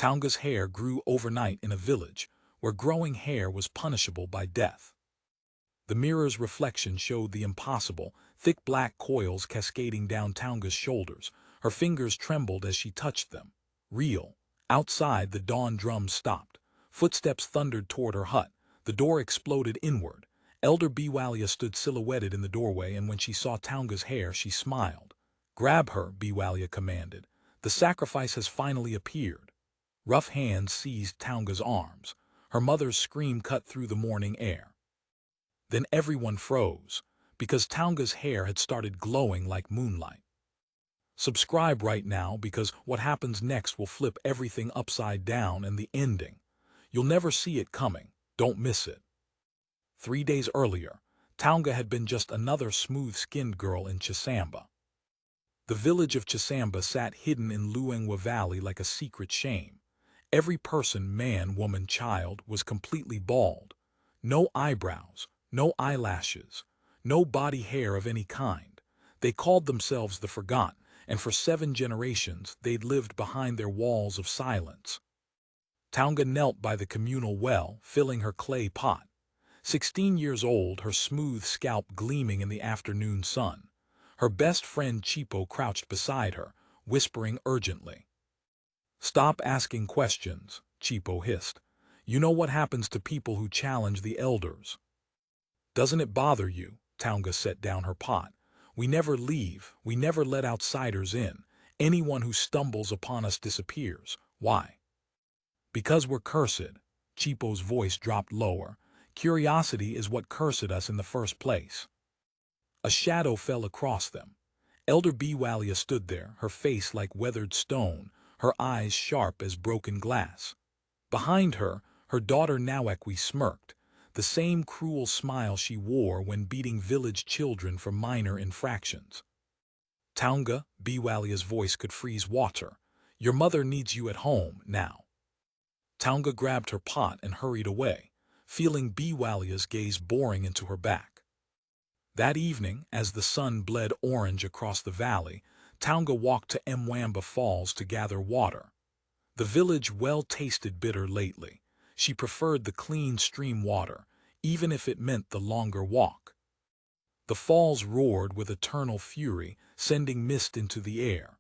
Taunga's hair grew overnight in a village where growing hair was punishable by death. The mirror's reflection showed the impossible, thick black coils cascading down Taunga's shoulders. Her fingers trembled as she touched them. Real. Outside, the dawn drums stopped. Footsteps thundered toward her hut. The door exploded inward. Elder Biwalia stood silhouetted in the doorway, and when she saw Taunga's hair, she smiled. "Grab her," Biwalia commanded. "The sacrifice has finally appeared." Rough hands seized Taunga's arms. Her mother's scream cut through the morning air. Then everyone froze, because Taunga's hair had started glowing like moonlight. Subscribe right now, because what happens next will flip everything upside down, and the ending, you'll never see it coming. Don't miss it. 3 days earlier, Taunga had been just another smooth-skinned girl in Chisamba. The village of Chisamba sat hidden in Luangwa Valley like a secret shame. Every person, man, woman, child, was completely bald. No eyebrows, no eyelashes, no body hair of any kind. They called themselves the Forgotten, and for 7 generations they'd lived behind their walls of silence. Taunga knelt by the communal well, filling her clay pot. 16 years old, her smooth scalp gleaming in the afternoon sun. Her best friend Chipo crouched beside her, whispering urgently. "Stop asking questions," Chipo hissed. "You know what happens to people who challenge the elders." "Doesn't it bother you?" Taunga set down her pot. "We never leave, we never let outsiders in. Anyone who stumbles upon us disappears. Why?" "Because we're cursed." Chipo's voice dropped lower. "Curiosity is what cursed us in the first place." A shadow fell across them. Elder Biwalia stood there, her face like weathered stone, her eyes sharp as broken glass. Behind her, her daughter Nawekwi smirked, the same cruel smile she wore when beating village children for minor infractions. "Taunga," Biwalia's voice could freeze water, "your mother needs you at home now." Taunga grabbed her pot and hurried away, feeling Biwalia's gaze boring into her back. That evening, as the sun bled orange across the valley, Taunga walked to Mwamba Falls to gather water. The village well tasted bitter lately. She preferred the clean stream water, even if it meant the longer walk. The falls roared with eternal fury, sending mist into the air.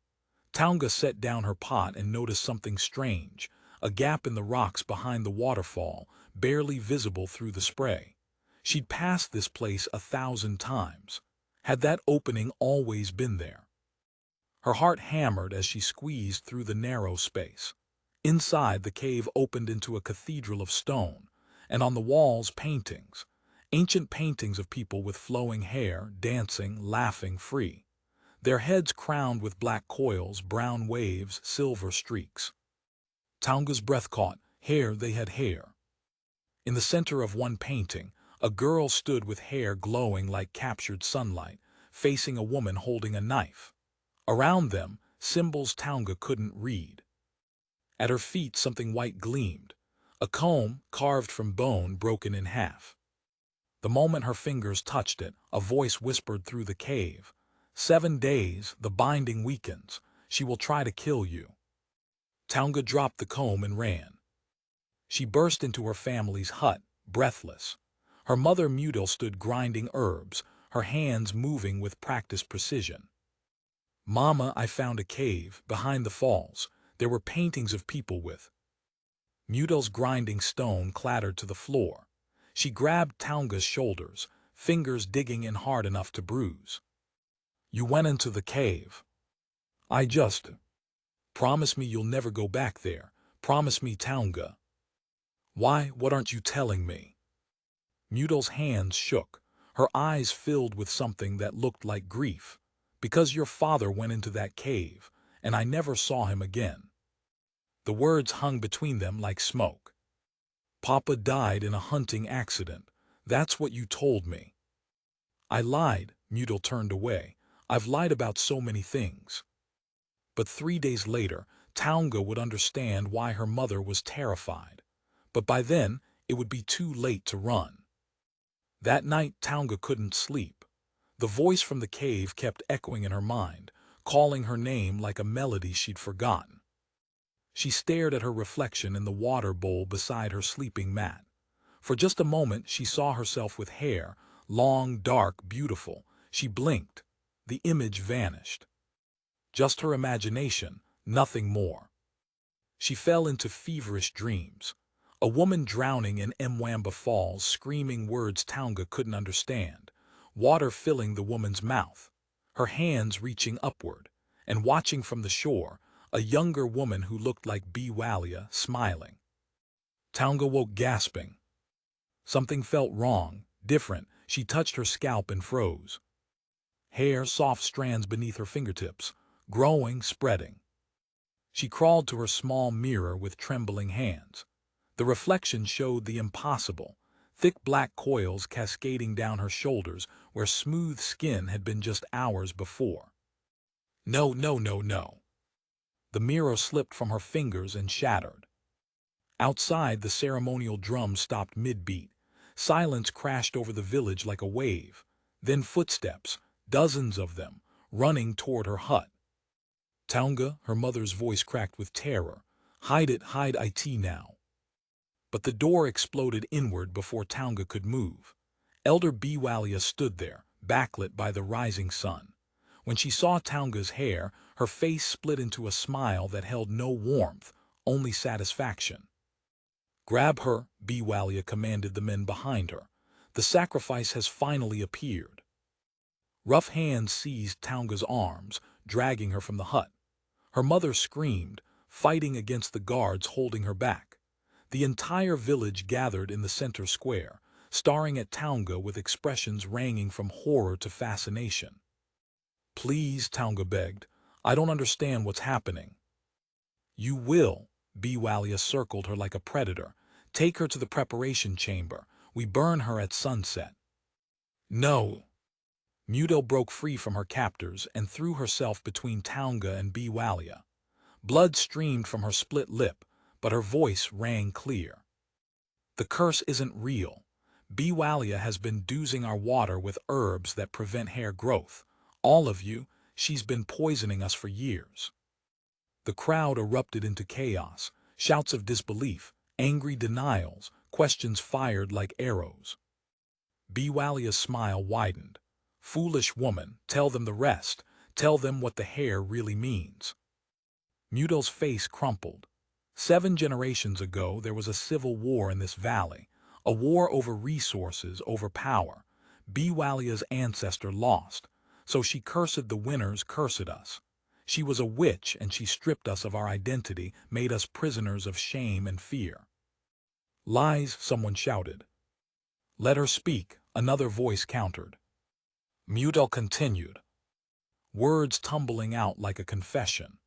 Taunga set down her pot and noticed something strange, a gap in the rocks behind the waterfall, barely visible through the spray. She'd passed this place 1,000 times. Had that opening always been there? Her heart hammered as she squeezed through the narrow space. Inside, the cave opened into a cathedral of stone, and on the walls paintings, ancient paintings of people with flowing hair, dancing, laughing free. Their heads crowned with black coils, brown waves, silver streaks. Taunga's breath caught. Hair, they had hair. In the center of one painting, a girl stood with hair glowing like captured sunlight, facing a woman holding a knife. Around them, symbols Taunga couldn't read. At her feet, something white gleamed, a comb carved from bone broken in half. The moment her fingers touched it, a voice whispered through the cave. 7 days, the binding weakens. She will try to kill you." Taunga dropped the comb and ran. She burst into her family's hut, breathless. Her mother Mudil stood grinding herbs, her hands moving with practiced precision. "Mama, I found a cave, behind the falls. There were paintings of people with—" Mudil's grinding stone clattered to the floor. She grabbed Taunga's shoulders, fingers digging in hard enough to bruise. "You went into the cave. I just... Promise me you'll never go back there. Promise me, Taunga." "Why, what aren't you telling me?" Mudil's hands shook, her eyes filled with something that looked like grief. "Because your father went into that cave, and I never saw him again." The words hung between them like smoke. "Papa died in a hunting accident. That's what you told me." "I lied," Mudil turned away. "I've lied about so many things." But 3 days later, Taunga would understand why her mother was terrified. But by then, it would be too late to run. That night, Taunga couldn't sleep. The voice from the cave kept echoing in her mind, calling her name like a melody she'd forgotten. She stared at her reflection in the water bowl beside her sleeping mat. For just a moment she saw herself with hair, long, dark, beautiful. She blinked. The image vanished. Just her imagination, nothing more. She fell into feverish dreams. A woman drowning in Mwamba Falls, screaming words Taunga couldn't understand. Water filling the woman's mouth. Her hands reaching upward. And watching from the shore, a younger woman who looked like Biwalia, smiling. Taunga woke gasping. Something felt wrong, different. She touched her scalp and froze. Hair, soft strands beneath her fingertips, growing, spreading. She crawled to her small mirror with trembling hands. The reflection showed the impossible, thick black coils cascading down her shoulders where smooth skin had been just hours before. No, no, no, no. The mirror slipped from her fingers and shattered. Outside, the ceremonial drum stopped mid-beat. Silence crashed over the village like a wave. Then footsteps, dozens of them, running toward her hut. Taunga, her mother's voice cracked with terror. Hide it now. But the door exploded inward before Taunga could move. Elder Biwalia stood there, backlit by the rising sun. When she saw Taunga's hair, her face split into a smile that held no warmth, only satisfaction. Grab her, Biwalia commanded the men behind her. The sacrifice has finally appeared. Rough hands seized Taunga's arms, dragging her from the hut. Her mother screamed, fighting against the guards holding her back. The entire village gathered in the center square, staring at Taunga with expressions ranging from horror to fascination. Please, Taunga begged. I don't understand what's happening. You will, Biwalia circled her like a predator. Take her to the preparation chamber. We burn her at sunset. No. Mudel broke free from her captors and threw herself between Taunga and Biwalia. Blood streamed from her split lip, but her voice rang clear. The curse isn't real. Biwalia has been dousing our water with herbs that prevent hair growth. All of you, she's been poisoning us for years. The crowd erupted into chaos, shouts of disbelief, angry denials, questions fired like arrows. Biwalia's smile widened. Foolish woman, tell them the rest. Tell them what the hair really means. Mudel's face crumpled. 7 generations ago, there was a civil war in this valley, a war over resources, over power. Biwalia's ancestor lost, so she cursed the winners, cursed us. She was a witch, and she stripped us of our identity, made us prisoners of shame and fear. Lies, someone shouted. Let her speak, another voice countered. Mudel continued, words tumbling out like a confession.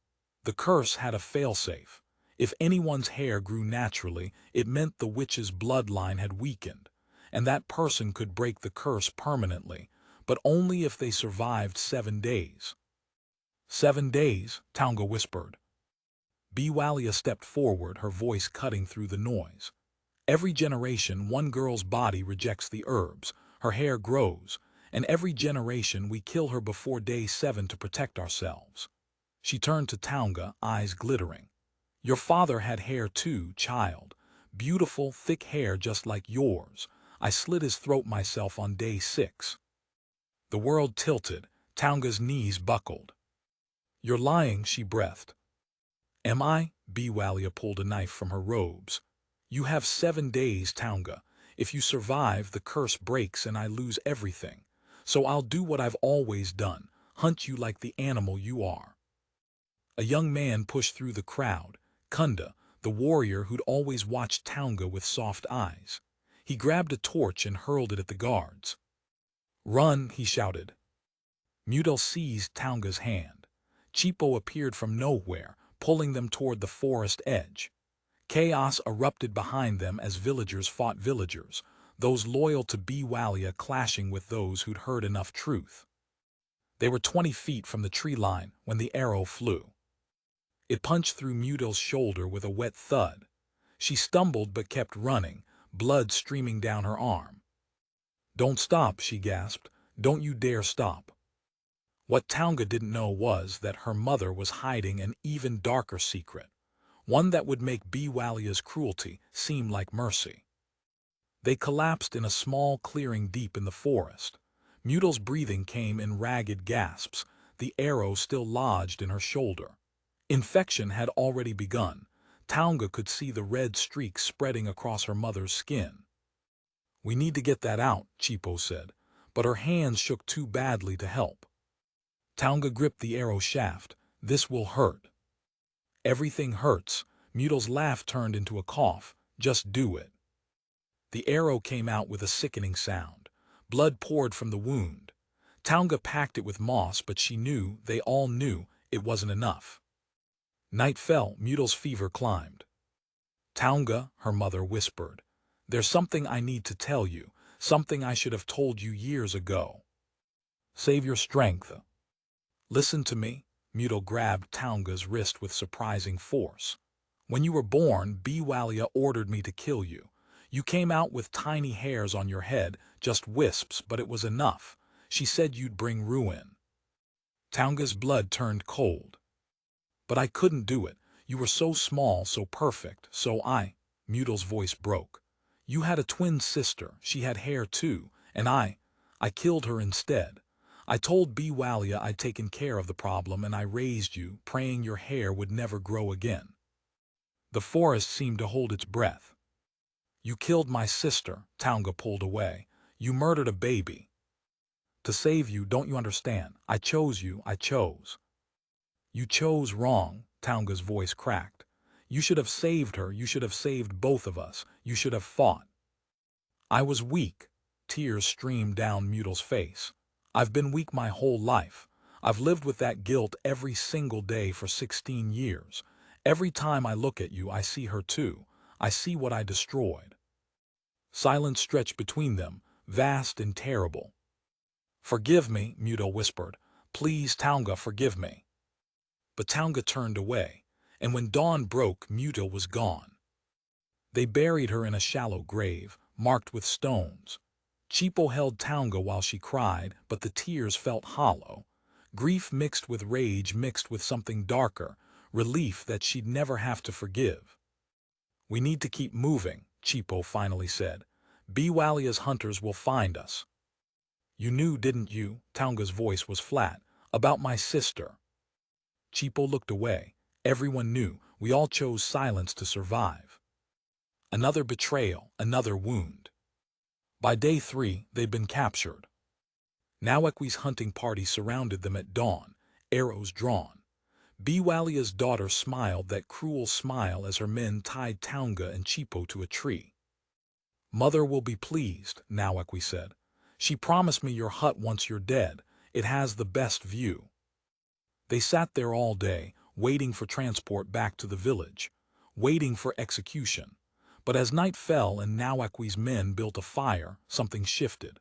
The curse had a failsafe. If anyone's hair grew naturally, it meant the witch's bloodline had weakened, and that person could break the curse permanently, but only if they survived 7 days. 7 days, Taunga whispered. Biwalia stepped forward, her voice cutting through the noise. Every generation, one girl's body rejects the herbs, her hair grows, and every generation we kill her before day 7 to protect ourselves. She turned to Taunga, eyes glittering. Your father had hair too, child. Beautiful, thick hair just like yours. I slit his throat myself on day 6. The world tilted. Taunga's knees buckled. You're lying, she breathed. Am I? Biwalia pulled a knife from her robes. You have 7 days, Taunga. If you survive, the curse breaks and I lose everything. So I'll do what I've always done, hunt you like the animal you are. A young man pushed through the crowd, Kunda, the warrior who'd always watched Taunga with soft eyes. He grabbed a torch and hurled it at the guards. Run, he shouted. Mudel seized Taunga's hand. Chipo appeared from nowhere, pulling them toward the forest edge. Chaos erupted behind them as villagers fought villagers, those loyal to Biwalia clashing with those who'd heard enough truth. They were 20 feet from the tree line when the arrow flew. It punched through Mudel's shoulder with a wet thud. She stumbled but kept running, blood streaming down her arm. Don't stop, she gasped. Don't you dare stop. What Taunga didn't know was that her mother was hiding an even darker secret. one that would make Biwalia's cruelty seem like mercy. They collapsed in a small clearing deep in the forest. Mutil's breathing came in ragged gasps, the arrow still lodged in her shoulder. Infection had already begun. Taunga could see the red streaks spreading across her mother's skin. "We need to get that out," Chipo said, but her hands shook too badly to help. Taunga gripped the arrow shaft. "This will hurt." "Everything hurts." Mutil's laugh turned into a cough. "Just do it." The arrow came out with a sickening sound. Blood poured from the wound. Taunga packed it with moss, but she knew, they all knew, it wasn't enough. Night fell. Mutil's fever climbed. "Taunga," her mother whispered, "there's something I need to tell you, something I should have told you years ago. Save your strength. Listen to me." Mutil grabbed Taunga's wrist with surprising force. "When you were born, Biwalia ordered me to kill you. You came out with tiny hairs on your head, just wisps, but it was enough. She said you'd bring ruin." Taunga's blood turned cold. "But I couldn't do it. You were so small, so perfect, Mutil's voice broke. "You had a twin sister, she had hair too, and I killed her instead. I told Biwalia I'd taken care of the problem, and I raised you, praying your hair would never grow again." The forest seemed to hold its breath. "You killed my sister," Taunga pulled away. "You murdered a baby. To save you, don't you understand? I chose you, I chose." "You chose wrong," Taunga's voice cracked. "You should have saved her, you should have saved both of us, you should have fought." "I was weak." Tears streamed down Mutil's face. "I've been weak my whole life. I've lived with that guilt every single day for 16 years. Every time I look at you, I see her too. I see what I destroyed." Silence stretched between them, vast and terrible. "Forgive me," Mutil whispered. "Please, Taunga, forgive me." But Taunga turned away, and when dawn broke, Mutil was gone. They buried her in a shallow grave, marked with stones. Chipo held Taunga while she cried, but the tears felt hollow. Grief mixed with rage, mixed with something darker, relief that she'd never have to forgive. "We need to keep moving," Chipo finally said. "Biwalia's hunters will find us." "You knew, didn't you?" Taunga's voice was flat. "About my sister." Chipo looked away. "Everyone knew. We all chose silence to survive." Another betrayal, another wound. By day 3, they'd been captured. Nawekwe's hunting party surrounded them at dawn, arrows drawn. Biwalia's daughter smiled that cruel smile as her men tied Taunga and Chipo to a tree. "Mother will be pleased," Nawekwe said. "She promised me your hut once you're dead. It has the best view." They sat there all day, waiting for transport back to the village, waiting for execution. But as night fell and Nawekwe's men built a fire, something shifted.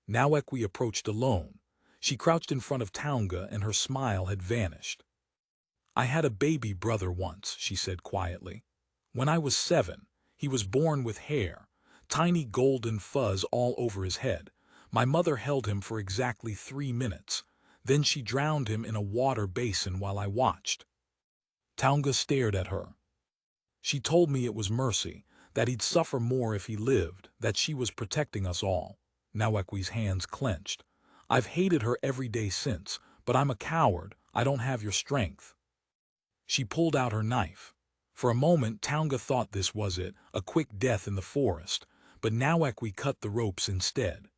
Nawekwe approached alone. She crouched in front of Taunga and her smile had vanished. "I had a baby brother once," she said quietly. "When I was 7, he was born with hair, tiny golden fuzz all over his head. My mother held him for exactly 3 minutes. Then she drowned him in a water basin while I watched." Taunga stared at her. "She told me it was mercy, that he'd suffer more if he lived, that she was protecting us all." Nawekwe's hands clenched. "I've hated her every day since, but I'm a coward. I don't have your strength." She pulled out her knife. For a moment, Taunga thought this was it, a quick death in the forest, but Nawekwe cut the ropes instead.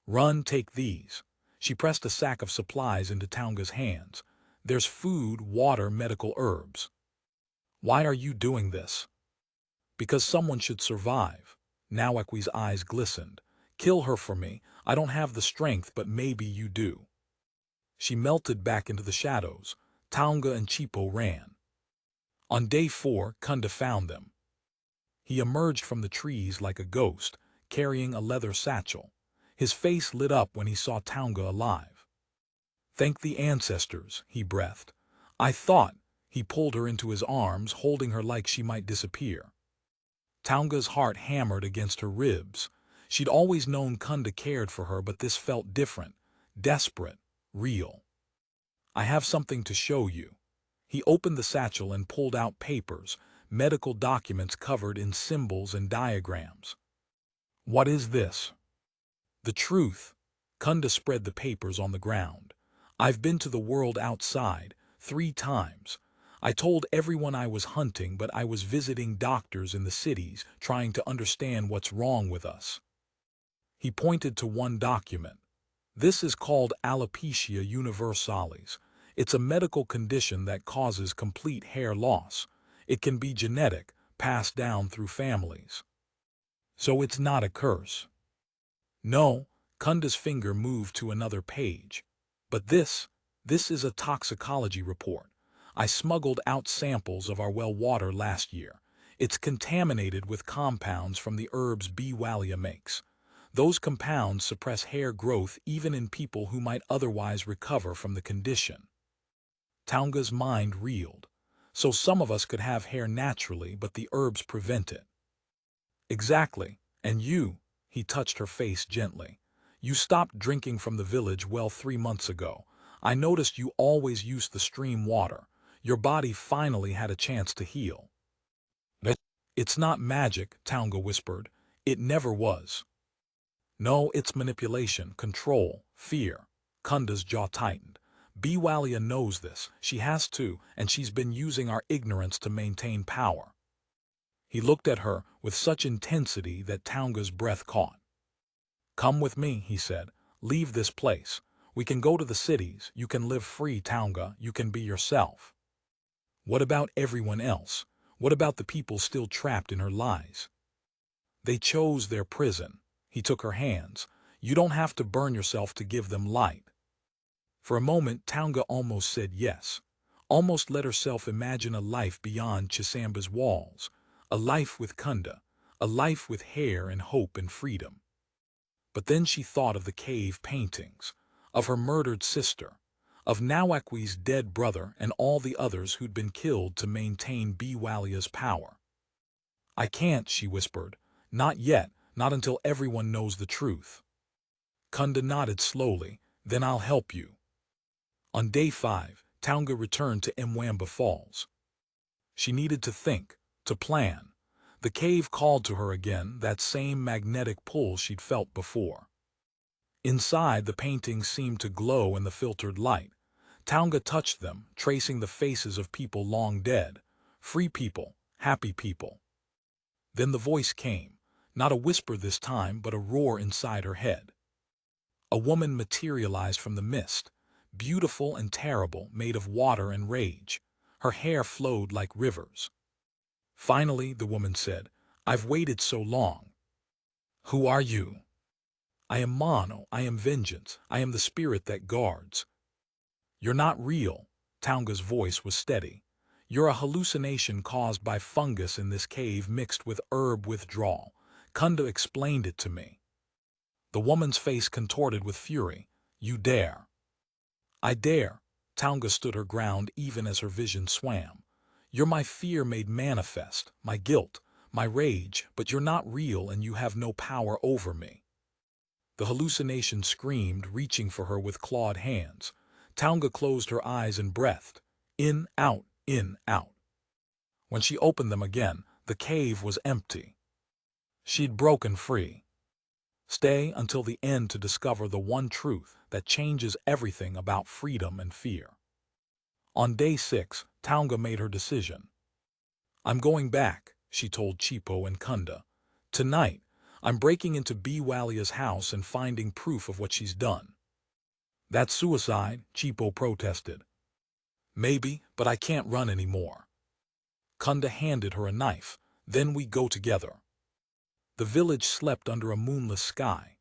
"Run, take these." She pressed a sack of supplies into Taunga's hands. "There's food, water, medical herbs." "Why are you doing this?" "Because someone should survive." Nawekwe's eyes glistened. "Kill her for me. I don't have the strength, but maybe you do." She melted back into the shadows. Taunga and Chipo ran. On day 4, Kunda found them. He emerged from the trees like a ghost, carrying a leather satchel. His face lit up when he saw Taunga alive. "Thank the ancestors," he breathed. "I thought—" He pulled her into his arms, holding her like she might disappear. Taunga's heart hammered against her ribs. She'd always known Kunda cared for her, but this felt different, desperate, real. "I have something to show you." He opened the satchel and pulled out papers, medical documents covered in symbols and diagrams. What is this? The truth. Kunda spread the papers on the ground. I've been to the world outside 3 times. I told everyone I was hunting, but I was visiting doctors in the cities, trying to understand what's wrong with us. He pointed to one document. This is called alopecia universalis. It's a medical condition that causes complete hair loss. It can be genetic, passed down through families. So it's not a curse. No, Kunda's finger moved to another page. But this is a toxicology report. I smuggled out samples of our well water last year. It's contaminated with compounds from the herbs B. Walia makes. Those compounds suppress hair growth even in people who might otherwise recover from the condition. Taunga's mind reeled. So some of us could have hair naturally, but the herbs prevent it. Exactly. And you, he touched her face gently. You stopped drinking from the village well 3 months ago. I noticed you always used the stream water. Your body finally had a chance to heal. It's not magic, Taunga whispered. It never was. No, it's manipulation, control, fear. Kunda's jaw tightened. Biwalia knows this. She has to, and she's been using our ignorance to maintain power. He looked at her with such intensity that Taunga's breath caught. Come with me, he said. Leave this place. We can go to the cities. You can live free, Taunga. You can be yourself. What about everyone else? What about the people still trapped in her lies? They chose their prison. He took her hands. You don't have to burn yourself to give them light. For a moment, Taunga almost said yes. Almost let herself imagine a life beyond Chisamba's walls. A life with Kunda. A life with hair and hope and freedom. But then she thought of the cave paintings, of her murdered sister, of Nawakwi's dead brother and all the others who'd been killed to maintain Biwalia's power. I can't, she whispered. Not yet, not until everyone knows the truth. Kunda nodded slowly. Then I'll help you. On day 5, Taunga returned to Mwamba Falls. She needed to think, to plan. The cave called to her again, that same magnetic pull she'd felt before. Inside, the paintings seemed to glow in the filtered light. Taunga touched them, tracing the faces of people long dead. Free people, happy people. Then the voice came, not a whisper this time, but a roar inside her head. A woman materialized from the mist, beautiful and terrible, made of water and rage. Her hair flowed like rivers. Finally, the woman said, I've waited so long. Who are you? I am Mono, I am vengeance, I am the spirit that guards. You're not real, Taunga's voice was steady. You're a hallucination caused by fungus in this cave mixed with herb withdrawal. Kunda explained it to me. The woman's face contorted with fury. You dare. I dare. Taunga stood her ground even as her vision swam. You're my fear made manifest, my guilt, my rage, but you're not real and you have no power over me. The hallucination screamed, reaching for her with clawed hands. Taunga closed her eyes and breathed. In, out, in, out. When she opened them again, the cave was empty. She'd broken free. Stay until the end to discover the one truth that changes everything about freedom and fear. On day 6, Taunga made her decision. I'm going back, she told Chipo and Kunda. Tonight, I'm breaking into Biwalia's house and finding proof of what she's done. That's suicide, Chipo protested. Maybe, but I can't run anymore. Kunda handed her a knife. Then we go together. The village slept under a moonless sky.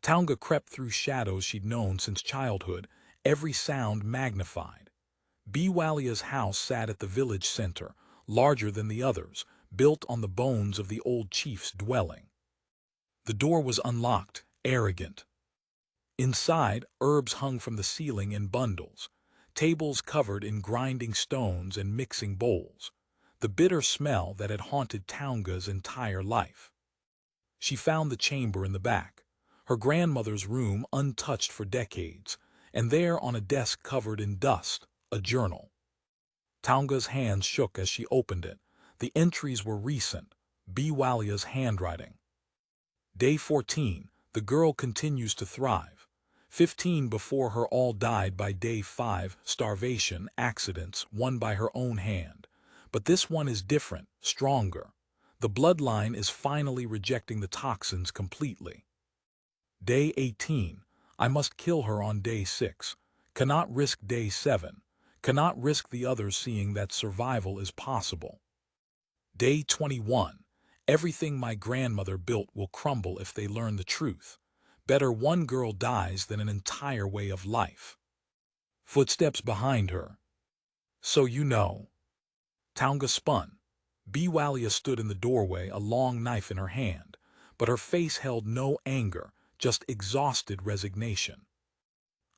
Taunga crept through shadows she'd known since childhood, every sound magnified. Biwalia's house sat at the village center, larger than the others, built on the bones of the old chief's dwelling. The door was unlocked, arrogant. Inside, herbs hung from the ceiling in bundles, tables covered in grinding stones and mixing bowls, the bitter smell that had haunted Taunga's entire life. She found the chamber in the back, her grandmother's room untouched for decades, and there on a desk covered in dust, a journal. Taunga's hands shook as she opened it. The entries were recent. Biwalia's handwriting. Day 14. The girl continues to thrive. 15 before her all died by day 5, starvation, accidents, one by her own hand. But this one is different, stronger. The bloodline is finally rejecting the toxins completely. Day 18. I must kill her on day 6. Cannot risk day 7. Cannot risk the others seeing that survival is possible. Day 21. Everything my grandmother built will crumble if they learn the truth. Better one girl dies than an entire way of life. Footsteps behind her. So you know. Taunga spun. Biwalia stood in the doorway, a long knife in her hand, but her face held no anger, just exhausted resignation.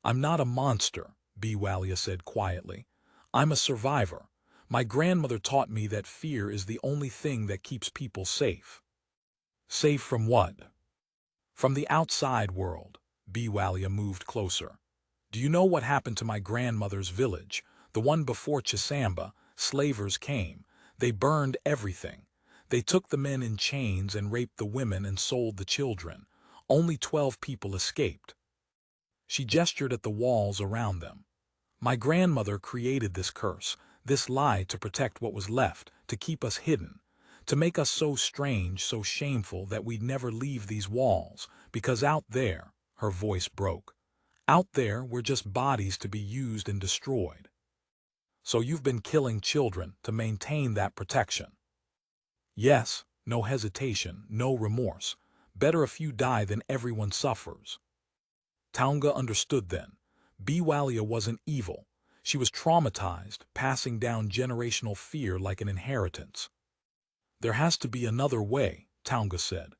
I'm not a monster, Biwalia said quietly. I'm a survivor. My grandmother taught me that fear is the only thing that keeps people safe. Safe from what? From the outside world. Biwalia moved closer. Do you know what happened to my grandmother's village, the one before Chisamba? Slavers came. They burned everything. They took the men in chains and raped the women and sold the children. Only 12 people escaped. She gestured at the walls around them. My grandmother created this curse, this lie to protect what was left, to keep us hidden, to make us so strange, so shameful that we'd never leave these walls, because out there, her voice broke, out there we're just bodies to be used and destroyed. So you've been killing children to maintain that protection. Yes, no hesitation, no remorse. Better a few die than everyone suffers. Taunga understood then. Biwalia wasn't evil. She was traumatized, passing down generational fear like an inheritance. There has to be another way, Taunga said.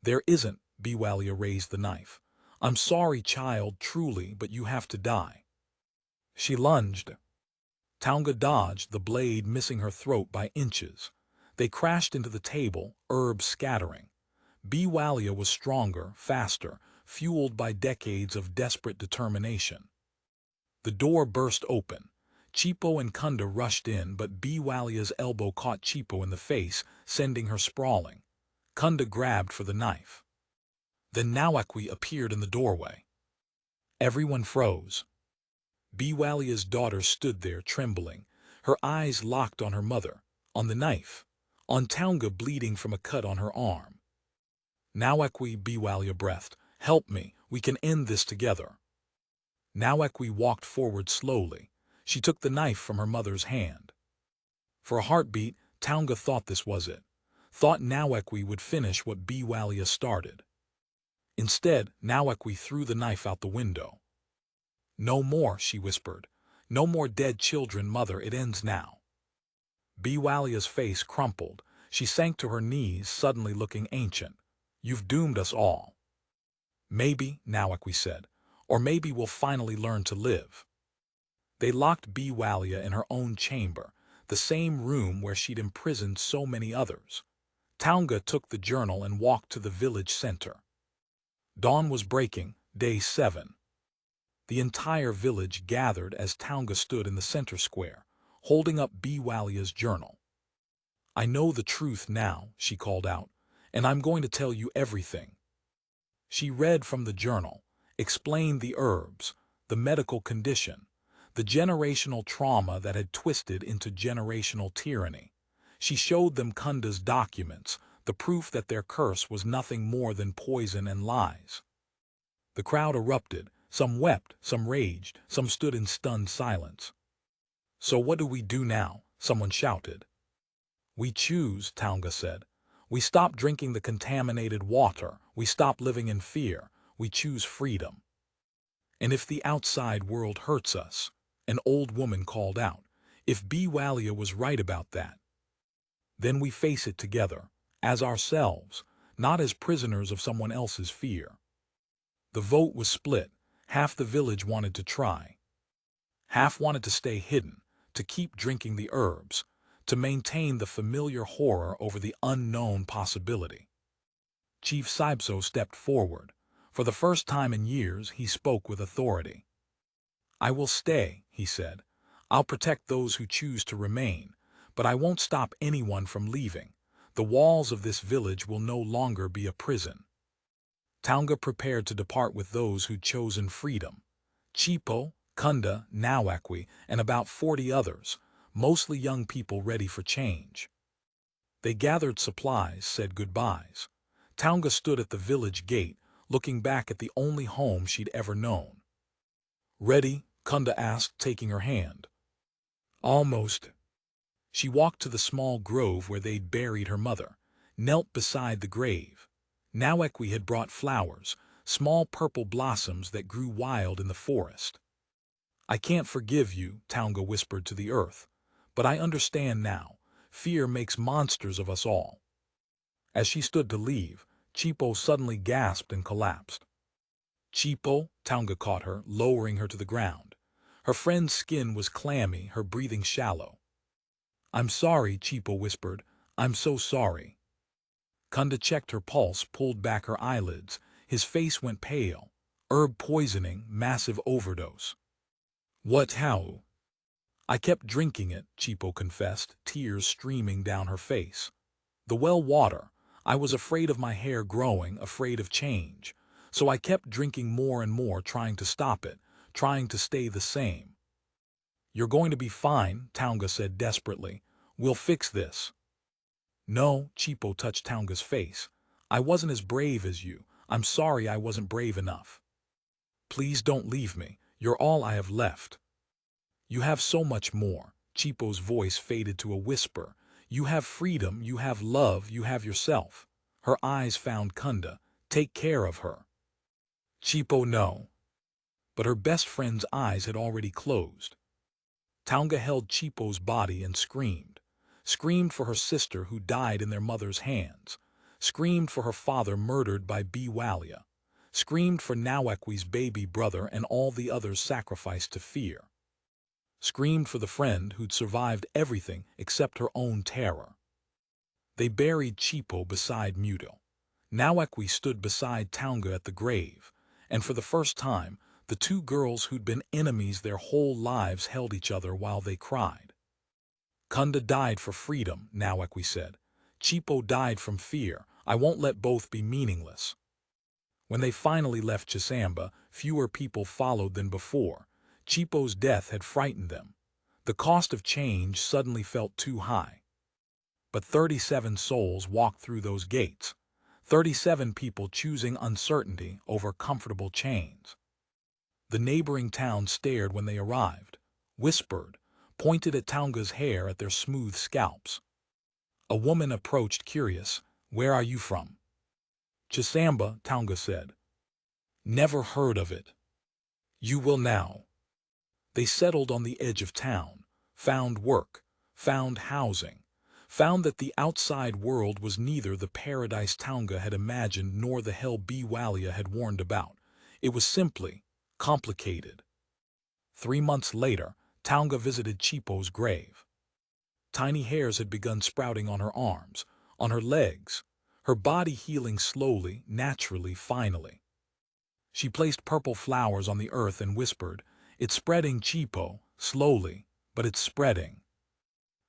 There isn't, Biwalia raised the knife. I'm sorry, child, truly, but you have to die. She lunged. Taunga dodged, the blade missing her throat by inches. They crashed into the table, herbs scattering. Biwalia was stronger, faster, fueled by decades of desperate determination. The door burst open. Chipo and Kunda rushed in, but Biwalia's elbow caught Chipo in the face, sending her sprawling. Kunda grabbed for the knife. Then Nawakwi appeared in the doorway. Everyone froze. Biwalia's daughter stood there trembling, her eyes locked on her mother, on the knife, on Taunga bleeding from a cut on her arm. Nawakwi, Biwalia breathed. Help me, we can end this together. Nawakwi walked forward slowly. She took the knife from her mother's hand. For a heartbeat, Taunga thought this was it. Thought Nawakwi would finish what Biwalia started. Instead, Nawakwi threw the knife out the window. No more, she whispered. No more dead children, mother, it ends now. Biwalia's face crumpled. She sank to her knees, suddenly looking ancient. You've doomed us all. Maybe, Nawakwi said, or maybe we'll finally learn to live. They locked Biwalia in her own chamber, the same room where she'd imprisoned so many others. Taunga took the journal and walked to the village center. Dawn was breaking, day 7. The entire village gathered as Taunga stood in the center square, holding up Biwalia's journal. I know the truth now, she called out, and I'm going to tell you everything. She read from the journal, explained the herbs, the medical condition, the generational trauma that had twisted into generational tyranny. She showed them Kunda's documents, the proof that their curse was nothing more than poison and lies. The crowd erupted. Some wept, some raged, some stood in stunned silence. So what do we do now? Someone shouted. We choose, Taunga said. We stop drinking the contaminated water. We stop living in fear. We choose freedom. And if the outside world hurts us, an old woman called out, if Biwalia was right about that, then we face it together, as ourselves, not as prisoners of someone else's fear. The vote was split. Half the village wanted to try. Half wanted to stay hidden, to keep drinking the herbs, to maintain the familiar horror over the unknown possibility. Chief Saibso stepped forward. For the first time in years, he spoke with authority. I will stay, he said. I'll protect those who choose to remain, but I won't stop anyone from leaving. The walls of this village will no longer be a prison. Taunga prepared to depart with those who'd chosen freedom. Chipo, Kunda, Nawakwi, and about 40 others, mostly young people ready for change. They gathered supplies, said goodbyes. Taunga stood at the village gate, looking back at the only home she'd ever known. "Ready?" Kunda asked, taking her hand. "Almost." She walked to the small grove where they'd buried her mother, knelt beside the grave. Nawekwi had brought flowers, small purple blossoms that grew wild in the forest. "I can't forgive you," Taunga whispered to the earth, "but I understand now. Fear makes monsters of us all." As she stood to leave, Chipo suddenly gasped and collapsed. "Chipo," Taunga caught her, lowering her to the ground. Her friend's skin was clammy, her breathing shallow. "I'm sorry," Chipo whispered. "I'm so sorry." Kunda checked her pulse, pulled back her eyelids. His face went pale. "Herb poisoning, massive overdose." "What, how?" "I kept drinking it," Chipo confessed, tears streaming down her face. "The well water. I was afraid of my hair growing, afraid of change. So I kept drinking more and more, trying to stop it, trying to stay the same." "You're going to be fine," Taunga said desperately. "We'll fix this." "No," Chipo touched Taunga's face. "I wasn't as brave as you. I'm sorry I wasn't brave enough. Please don't leave me. You're all I have left." "You have so much more." Chipo's voice faded to a whisper. "You have freedom, you have love, you have yourself." Her eyes found Kunda. "Take care of her." "Chipo, no." But her best friend's eyes had already closed. Taunga held Chipo's body and screamed. Screamed for her sister who died in their mother's hands. Screamed for her father murdered by Biwalia. Screamed for Nawakwi's baby brother and all the others sacrificed to fear. Screamed for the friend who'd survived everything except her own terror. They buried Chipo beside Muto. Nawakwi stood beside Taunga at the grave, and for the first time, the two girls who'd been enemies their whole lives held each other while they cried. "Kunda died for freedom," Nawakwi said. "Chipo died from fear. I won't let both be meaningless." When they finally left Chisamba, fewer people followed than before. Chipo's death had frightened them. The cost of change suddenly felt too high. But 37 souls walked through those gates. 37 people choosing uncertainty over comfortable chains. The neighboring towns stared when they arrived, whispered, pointed at Taunga's hair, at their smooth scalps. A woman approached, curious. "Where are you from?" "Chisamba," Taunga said. "Never heard of it." "You will now." They settled on the edge of town, found work, found housing, found that the outside world was neither the paradise Taunga had imagined nor the hell Biwalia had warned about. It was simply complicated. 3 months later, Taunga visited Chipo's grave. Tiny hairs had begun sprouting on her arms, on her legs, her body healing slowly, naturally, finally. She placed purple flowers on the earth and whispered, "It's spreading, Chipo, slowly, but it's spreading."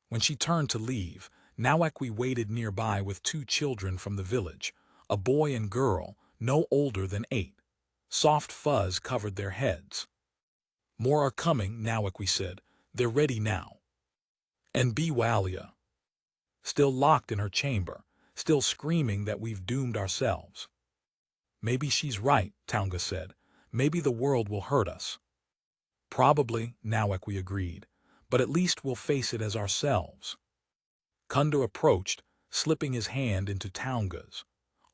When she turned to leave, Nawakwi waited nearby with 2 children from the village, a boy and girl, no older than 8. Soft fuzz covered their heads. "More are coming," Nawakwi said. "They're ready now." And Biwalia, still locked in her chamber, still screaming that we've doomed ourselves. "Maybe she's right," Taunga said. "Maybe the world will hurt us." "Probably," Nawakwi agreed, "but at least we'll face it as ourselves." Kunda approached, slipping his hand into Taunga's.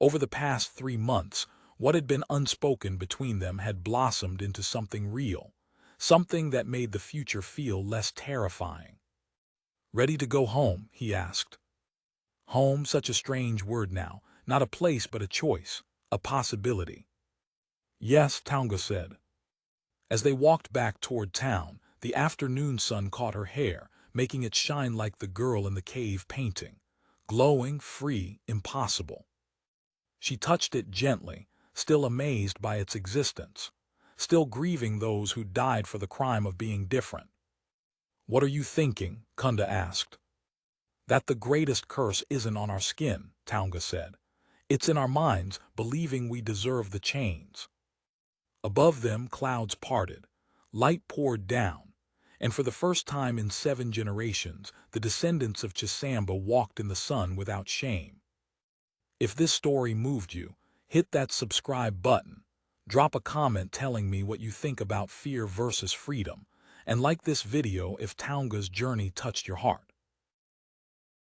Over the past 3 months, what had been unspoken between them had blossomed into something real, something that made the future feel less terrifying. "Ready to go home?" he asked. Home, such a strange word now, not a place but a choice, a possibility. "Yes," Taunga said. As they walked back toward town, the afternoon sun caught her hair, making it shine like the girl in the cave painting. Glowing, free, impossible. She touched it gently, still amazed by its existence, still grieving those who died for the crime of being different. "What are you thinking?" Kunda asked. "That the greatest curse isn't on our skin," Taunga said. "It's in our minds, believing we deserve the chains." Above them, clouds parted. Light poured down, and for the first time in 7 generations, the descendants of Chisamba walked in the sun without shame. If this story moved you, hit that subscribe button. Drop a comment telling me what you think about fear versus freedom, and like this video if Taunga's journey touched your heart.